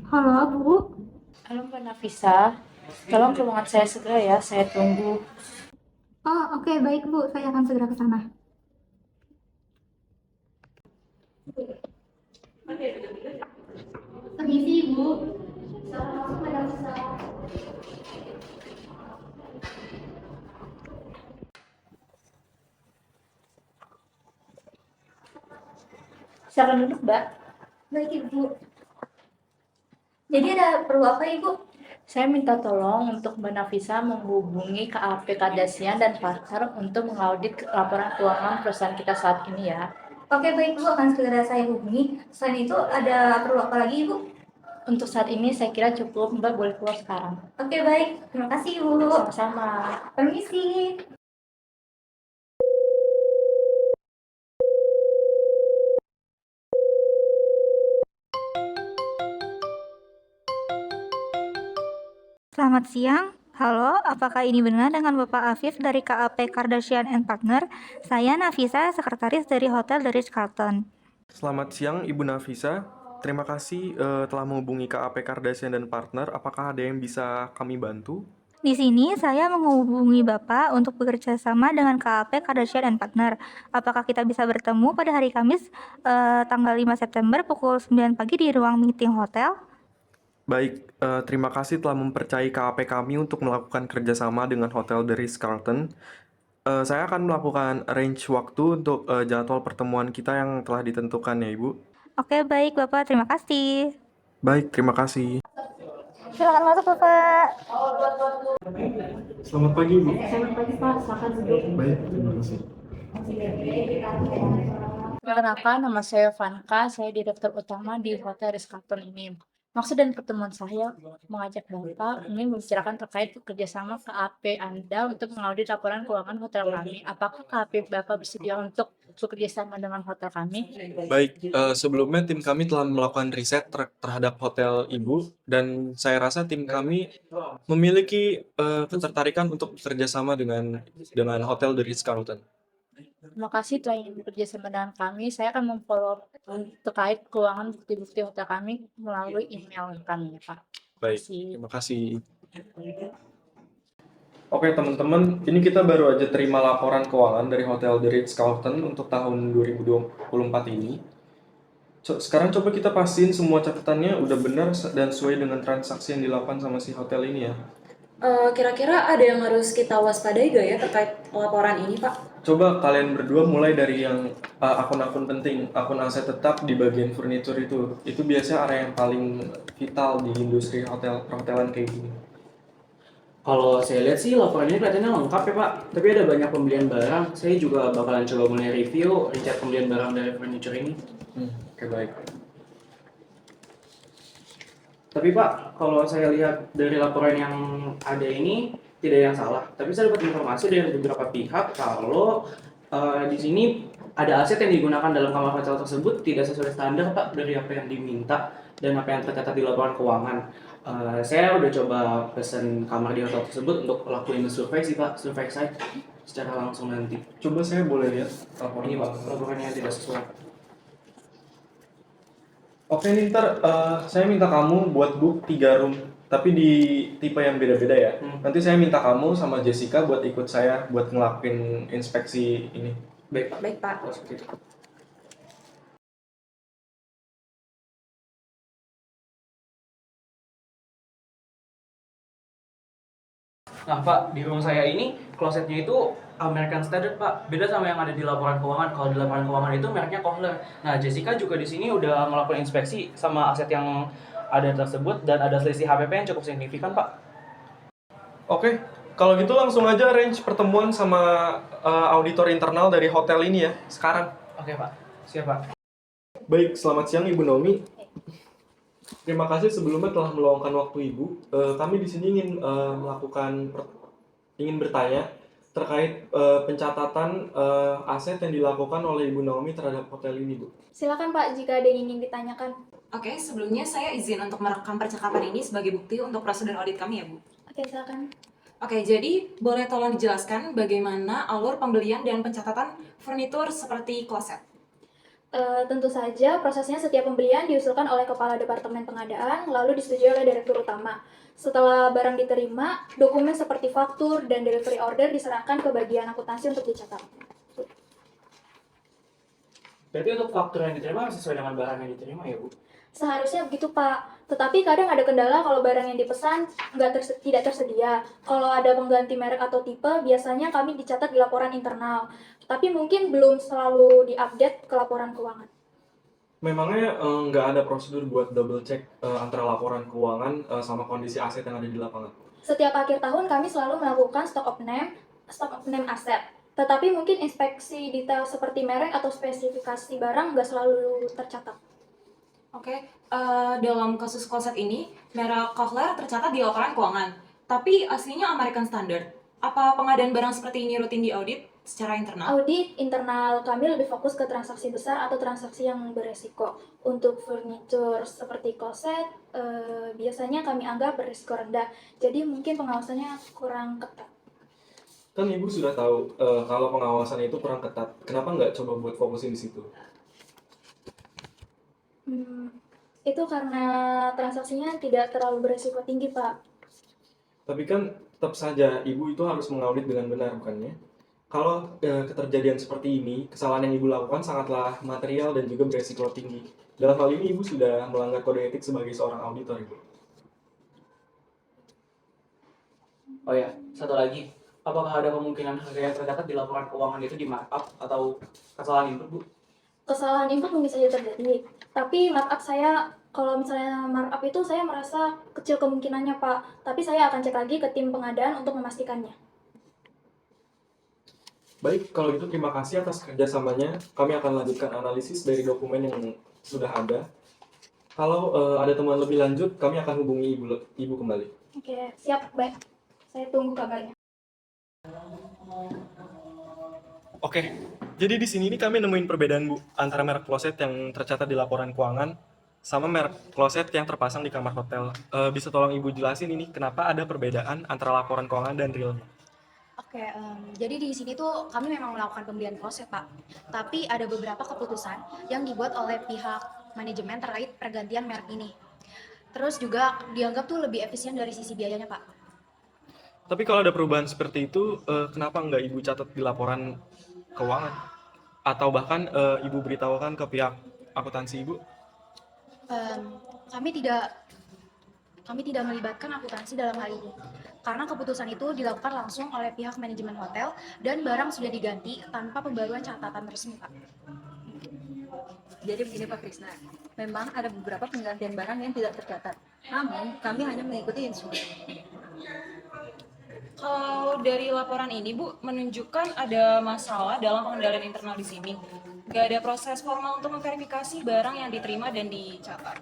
Halo, Bu. Halo Mbak Nafisa, tolong ke ruangan saya segera ya, saya tunggu. Oh, oke, baik, Bu. Saya akan segera ke sana. Permisi, Bu. Silakan masuk, Mbak Nafisa. Silakan duduk Mbak. Baik, Ibu. Jadi ada perlu apa, Ibu? Saya minta tolong untuk Mbak Nafisa menghubungi KAP Kardashian dan partner untuk mengaudit laporan keuangan perusahaan kita saat ini ya. Oke, baik, Bu. Akan segera saya hubungi. Selain itu, ada perlu apa lagi, Ibu? Untuk saat ini saya kira cukup, Mbak boleh keluar sekarang. Oke, baik. Terima kasih, Bu. Sama-sama. Permisi. Selamat siang. Halo, apakah ini benar dengan Bapak Afif dari KAP Kardashian and Partner? Saya Nafisa, sekretaris dari Hotel The Ritz-Carlton. Selamat siang Ibu Nafisa. Terima kasih telah menghubungi KAP Kardashian dan Partner. Apakah ada yang bisa kami bantu? Di sini saya menghubungi Bapak untuk bekerja sama dengan KAP Kardashian and Partner. Apakah kita bisa bertemu pada hari Kamis tanggal 5 September pukul 9 pagi di ruang meeting hotel? Baik, terima kasih telah mempercayai KAP kami untuk melakukan kerjasama dengan Hotel The Ritz-Carlton. Saya akan melakukan arrange waktu untuk jadwal pertemuan kita yang telah ditentukan ya Ibu. Oke, baik Bapak, terima kasih. Baik, terima kasih. Silakan masuk Bapak. Selamat pagi Ibu. Selamat pagi Pak, silakan duduk. Baik, terima kasih. Perkenalkan, nama saya Vanka, saya direktur utama di Hotel Ritz-Carlton ini. Maksud dan pertemuan saya mengajak Bapak ingin membicarakan terkait kerjasama KAP Anda untuk mengaudit laporan keuangan hotel kami. Apakah KAP Bapak bersedia untuk bekerja sama dengan hotel kami? Baik, sebelumnya tim kami telah melakukan riset terhadap hotel Ibu dan saya rasa tim kami memiliki ketertarikan untuk bekerja sama dengan Hotel The Ritz-Carlton. Terima kasih telah ingin bekerja sama dengan kami. Saya akan memfollow terkait keuangan bukti-bukti hotel kami melalui email kami ya Pak. Baik, Terima kasih. terima kasih. Oke teman-teman, ini kita baru aja terima laporan keuangan dari Hotel The Ritz-Carlton untuk tahun 2024 ini. Sekarang coba kita pastiin semua catatannya udah benar dan sesuai dengan transaksi yang dilakukan sama si hotel ini ya. Kira-kira ada yang harus kita waspadai gak ya terkait laporan ini, Pak? Coba kalian berdua mulai dari yang akun-akun penting, akun aset tetap di bagian furnitur itu. Itu biasanya area yang paling vital di industri perhotelan kayak gini. Kalau saya lihat sih laporannya kelihatannya lengkap ya Pak, tapi ada banyak pembelian barang. Saya juga bakalan coba mulai review rincian pembelian barang dari furniture ini. Oke baik. Tapi Pak, kalau saya lihat dari laporan yang ada ini tidak yang salah. Tapi saya dapat informasi dari beberapa pihak kalau di sini ada aset yang digunakan dalam kamar hotel tersebut tidak sesuai standar Pak dari apa yang diminta dan apa yang tercatat di laporan keuangan. Saya udah coba pesen kamar di hotel tersebut untuk lakuin survei sih Pak, survei site secara langsung nanti. Coba saya boleh lihat laporan Ini Pak, keuangan. laporannya tidak sesuai. Oke, nih ntar saya minta kamu buat book 3 room, tapi di tipe yang beda-beda ya. Nanti saya minta kamu sama Jessica buat ikut saya buat ngelakuin inspeksi ini. Baik Pak. Baik, Pak. Kalau seperti itu. Nah Pak, di rumah saya ini klosetnya itu American Standard Pak, beda sama yang ada di laporan keuangan. Kalau di laporan keuangan itu mereknya Kohler. Nah Jessica juga di sini udah melakukan inspeksi sama aset yang ada tersebut dan ada selisih HPP yang cukup signifikan Pak. Oke, kalau gitu langsung aja arrange pertemuan sama auditor internal dari hotel ini ya, sekarang. Oke Pak, siap Pak. Baik, selamat siang Ibu Nomi. Terima kasih sebelumnya telah meluangkan waktu Ibu. Kami di sini ingin ingin bertanya terkait pencatatan aset yang dilakukan oleh Ibu Naomi terhadap hotel ini, Bu. Silakan Pak, jika ada yang ingin ditanyakan. Oke, sebelumnya saya izin untuk merekam percakapan ini sebagai bukti untuk prosedur audit kami ya, Bu. Oke, silakan. Oke, jadi boleh tolong dijelaskan bagaimana alur pembelian dan pencatatan furnitur seperti kloset? Tentu saja prosesnya setiap pembelian diusulkan oleh Kepala Departemen Pengadaan, lalu disetujui oleh Direktur Utama. Setelah barang diterima, dokumen seperti faktur dan delivery order diserahkan ke bagian akuntansi untuk dicatat. Berarti untuk faktur yang diterima sesuai dengan barang yang diterima ya, Bu? Seharusnya begitu, Pak. Tetapi kadang ada kendala kalau barang yang dipesan tidak tersedia. Kalau ada pengganti merek atau tipe, biasanya kami dicatat di laporan internal. Tapi mungkin belum selalu diupdate ke laporan keuangan. Memangnya nggak ada prosedur buat double check antara laporan keuangan sama kondisi aset yang ada di lapangan? Setiap akhir tahun kami selalu melakukan stock of name aset. Tetapi mungkin inspeksi detail seperti merek atau spesifikasi barang nggak selalu tercatat. Oke, dalam kasus kloset ini, merek Kohler tercatat di laporan keuangan, tapi aslinya American Standard. Apa pengadaan barang seperti ini rutin diaudit secara internal? Audit internal kami lebih fokus ke transaksi besar atau transaksi yang beresiko. Untuk furniture seperti kloset, biasanya kami anggap beresiko rendah. Jadi mungkin pengawasannya kurang ketat. Kan Ibu sudah tahu kalau pengawasan itu kurang ketat. Kenapa nggak coba buat fokusin di situ? Itu karena transaksinya tidak terlalu beresiko tinggi, Pak. Tapi kan tetap saja Ibu itu harus mengaudit dengan benar, bukannya? Kalau keterjadian seperti ini, kesalahan yang Ibu lakukan sangatlah material dan juga beresiko tinggi. Dalam hal ini Ibu sudah melanggar kode etik sebagai seorang auditor, Ibu. Oh ya, satu lagi. Apakah ada kemungkinan harga yang tercatat di laporan keuangan itu di markup atau kesalahan input, Bu? Kesalahan input mungkin saja terjadi. Tapi markup saya, kalau misalnya markup itu saya merasa kecil kemungkinannya, Pak. Tapi saya akan cek lagi ke tim pengadaan untuk memastikannya. Baik, kalau gitu terima kasih atas kerjasamanya. Kami akan lanjutkan analisis dari dokumen yang sudah ada. Kalau ada temuan lebih lanjut, kami akan hubungi Ibu kembali. Oke, siap, baik. Saya tunggu kabarnya. Oke, jadi di sini nih kami nemuin perbedaan, Bu, antara merek kloset yang tercatat di laporan keuangan sama merek kloset yang terpasang di kamar hotel. Bisa tolong Ibu jelasin ini kenapa ada perbedaan antara laporan keuangan dan realnya? Oke, jadi di sini tuh kami memang melakukan pembelian kloset, Pak. Tapi ada beberapa keputusan yang dibuat oleh pihak manajemen terkait pergantian merek ini. Terus juga dianggap tuh lebih efisien dari sisi biayanya, Pak. Tapi kalau ada perubahan seperti itu, kenapa nggak Ibu catat di laporan keuangan? Atau bahkan Ibu beritahukan ke pihak akuntansi Ibu? Em, kami tidak kami tidak melibatkan akuntansi dalam hal ini. Karena keputusan itu dilakukan langsung oleh pihak manajemen hotel dan barang sudah diganti tanpa pembaruan catatan resmi, Pak. Jadi begini Pak Krisna, memang ada beberapa penggantian barang yang tidak tercatat. Namun, kami hanya mengikuti instruksi. Kalau dari laporan ini, Bu, menunjukkan ada masalah dalam pengendalian internal di sini. Nggak ada proses formal untuk memverifikasi barang yang diterima dan dicatat.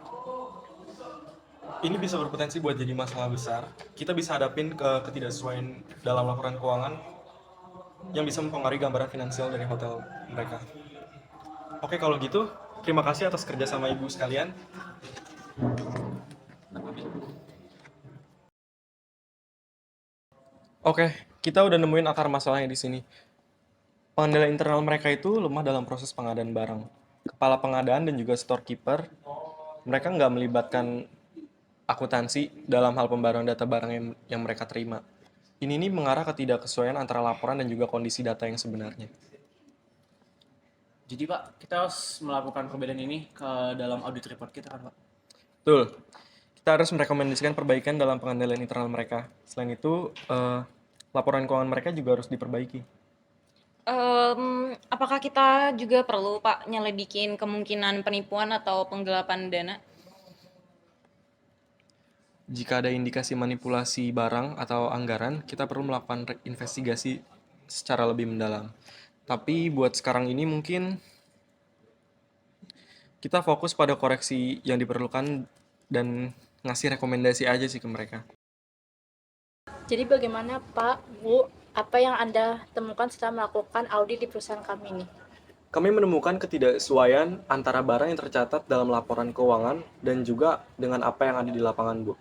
Ini bisa berpotensi buat jadi masalah besar. Kita bisa hadapin ke ketidaksesuaian dalam laporan keuangan yang bisa mempengaruhi gambaran finansial dari hotel mereka. Oke, kalau gitu, terima kasih atas kerjasama Ibu sekalian. Oke, kita udah nemuin akar masalahnya di sini. Pengendalian internal mereka itu lemah dalam proses pengadaan barang. Kepala pengadaan dan juga storekeeper, mereka nggak melibatkan akuntansi dalam hal pembaruan data barang yang mereka terima. Ini nih mengarah ke ketidaksesuaian antara laporan dan juga kondisi data yang sebenarnya. Jadi Pak, kita harus melakukan perbedaan ini ke dalam audit report kita kan Pak? Betul. Kita harus merekomendasikan perbaikan dalam pengendalian internal mereka. Selain itu, laporan keuangan mereka juga harus diperbaiki. Apakah kita juga perlu, Pak, nyelidikin kemungkinan penipuan atau penggelapan dana? Jika ada indikasi manipulasi barang atau anggaran, kita perlu melakukan investigasi secara lebih mendalam. Tapi buat sekarang ini mungkin kita fokus pada koreksi yang diperlukan dan ngasih rekomendasi aja sih ke mereka. Jadi bagaimana Pak, Bu, apa yang Anda temukan setelah melakukan audit di perusahaan kami ini? Kami menemukan ketidaksesuaian antara barang yang tercatat dalam laporan keuangan dan juga dengan apa yang ada di lapangan, Bu.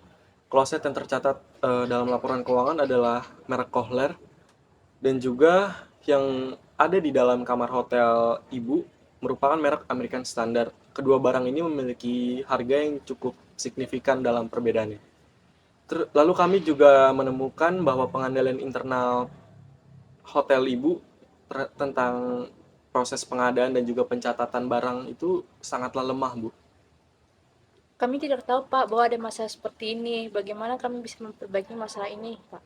Kloset yang tercatat dalam laporan keuangan adalah merek Kohler dan juga yang ada di dalam kamar hotel Ibu merupakan merek American Standard. Kedua barang ini memiliki harga yang cukup signifikan dalam perbedaannya. Lalu kami juga menemukan bahwa pengendalian internal hotel ibu tentang proses pengadaan dan juga pencatatan barang itu sangatlah lemah, Bu. Kami tidak tahu Pak bahwa ada masalah seperti ini. Bagaimana kami bisa memperbaiki masalah ini Pak?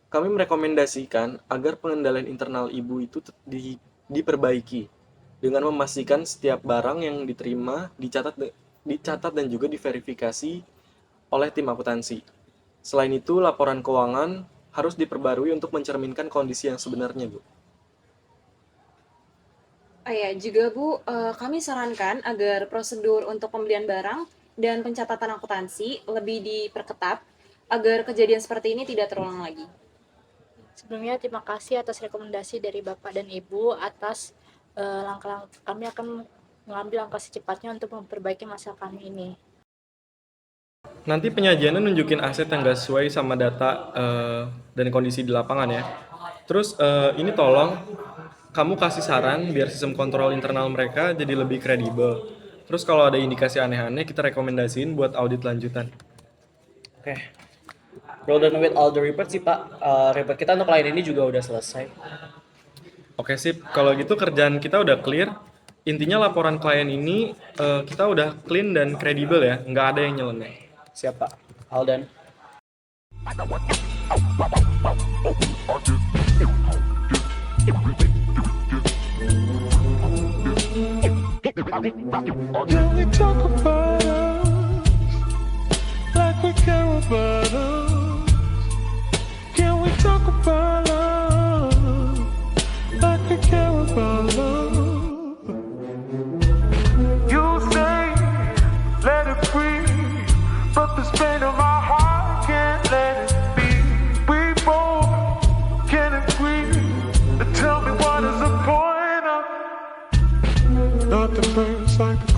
Kami merekomendasikan agar pengendalian internal ibu itu diperbaiki dengan memastikan setiap barang yang diterima dicatat dan juga diverifikasi oleh tim akuntansi. Selain itu, laporan keuangan harus diperbarui untuk mencerminkan kondisi yang sebenarnya, Bu. Oh ya, juga Bu, kami sarankan agar prosedur untuk pembelian barang dan pencatatan akuntansi lebih diperketat agar kejadian seperti ini tidak terulang lagi. Sebelumnya terima kasih atas rekomendasi dari Bapak dan Ibu atas langkah-langkah kami akan mengambil langkah secepatnya untuk memperbaiki masalah kami ini. Nanti penyajiannya nunjukin aset yang gak sesuai sama data dan kondisi di lapangan ya. Terus ini tolong kamu kasih saran biar sistem kontrol internal mereka jadi lebih kredibel. Terus kalau ada indikasi aneh-aneh kita rekomendasiin buat audit lanjutan. Oke. Well done with all the report sih Pak. Report kita untuk klien ini juga udah selesai. Oke sip, kalau gitu kerjaan kita udah clear. Intinya laporan klien ini kita udah clean dan kredibel ya, nggak ada yang nyeleneh. Siap Pak. All done. Can we talk about us like we care about us? Can we talk about us like we care about us? You say let it breathe, but this pain in my heart can't let it be. We both can agree. Tell me what is the point of not the first like the